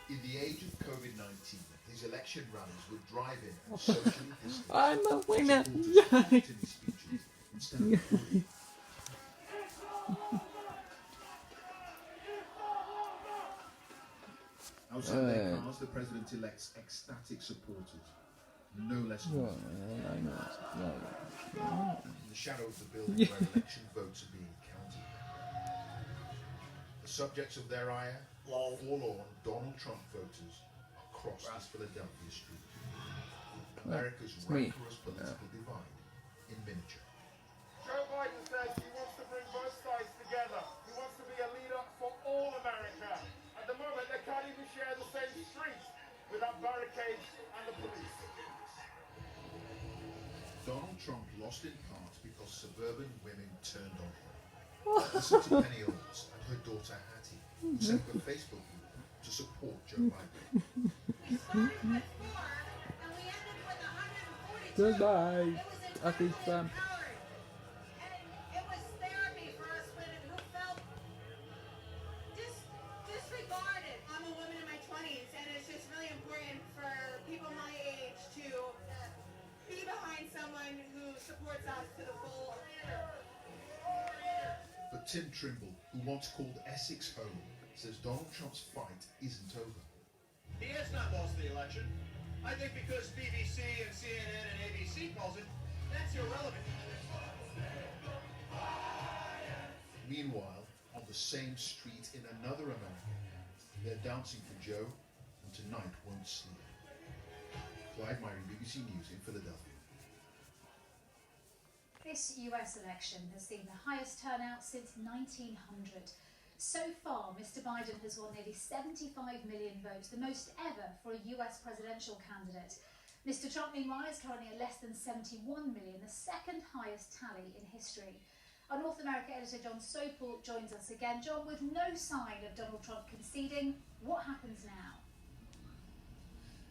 In the age of COVID-19, his election rallies would drive in and socially distance I'm a winner! supporters in his speeches instead of recording. Outside their cars, the president-elect's ecstatic supporters, no less than in the shadow of the building where election votes are being counted. The subjects of their ire, forlorn Donald Trump voters across this Philadelphia street. America's rancorous political divide in miniature. Joe Biden says he wants to bring both sides together. He wants to be a leader for all America. At the moment, they can't even share the same street without barricades and the police. Donald Trump lost in part because suburban women turned on him. Listen to Penny Owens and her daughter Hattie, who set up a Facebook group to support Joe Biden. Goodbye. Happy Trump. It was therapy for us women who felt disregarded. I'm a woman in my 20s, and it's just really important for people my age to be behind someone who supports us to the full. But Tim Trimble, who once called Essex home, says Donald Trump's fight isn't over. He has not lost the election. I think because BBC and CNN and ABC calls it, that's irrelevant. Meanwhile, on the same street in another America, they're dancing for Joe, and tonight won't sleep. Clive Myrie, BBC News in Philadelphia. This US election has seen the highest turnout since 1900. So far, Mr. Biden has won nearly 75 million votes, the most ever for a US presidential candidate. Mr. Trump, meanwhile, is currently at less than 71 million, the second highest tally in history. Our North America editor John Sopel joins us again. John, with no sign of Donald Trump conceding, what happens now?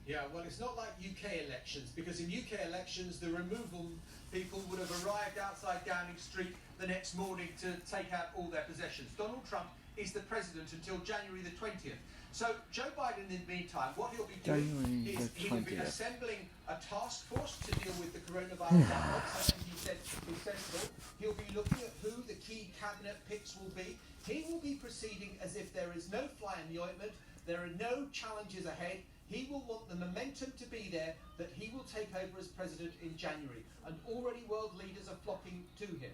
Yeah, well, it's not like UK elections, because in UK elections, the removal people would have arrived outside Downing Street the next morning to take out all their possessions. Donald Trump is the president until January the 20th. So Joe Biden, in the meantime, what he'll be doing is he will be assembling a task force to deal with the coronavirus outbreak, something he said is sensible. He'll be looking at who the key cabinet picks will be. He will be proceeding as if there is no fly in the ointment, there are no challenges ahead. He will want the momentum to be there that he will take over as president in January, and already world leaders are flocking to him.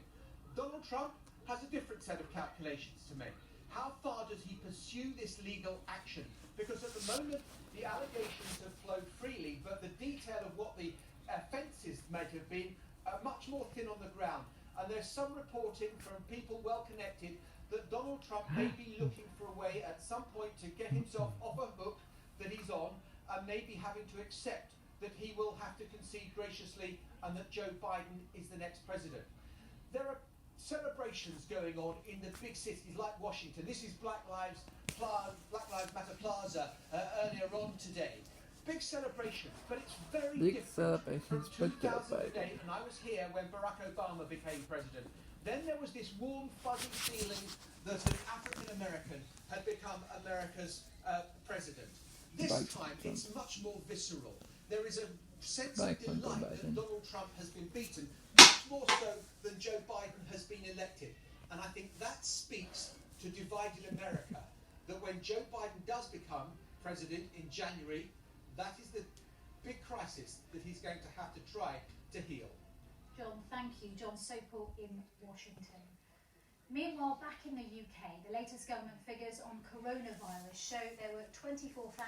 Donald Trump has a different set of calculations to make. How far does he pursue this legal action? Because at the moment, the allegations have flowed freely, but the detail of what the offences might have been are much more thin on the ground. And there's some reporting from people well connected that Donald Trump may be looking for a way at some point to get himself off a hook that he's on, and maybe having to accept that he will have to concede graciously and that Joe Biden is the next president. There are celebrations going on in the big cities like Washington. This is Black Lives Matter Plaza earlier on today. Big celebrations, but it's very different from 2008, and I was here when Barack Obama became president. Then there was this warm, fuzzy feeling that an African American had become America's president. This time it's much more visceral. There is a sense of delight that Donald Trump has been beaten, much more so than Joe Biden has been elected. And I think that speaks to divided America, that when Joe Biden does become president in January, that is the big crisis that he's going to have to try to heal. John, thank you. John Sopel in Washington. Meanwhile, back in the UK, the latest government figures on coronavirus show there were 24,900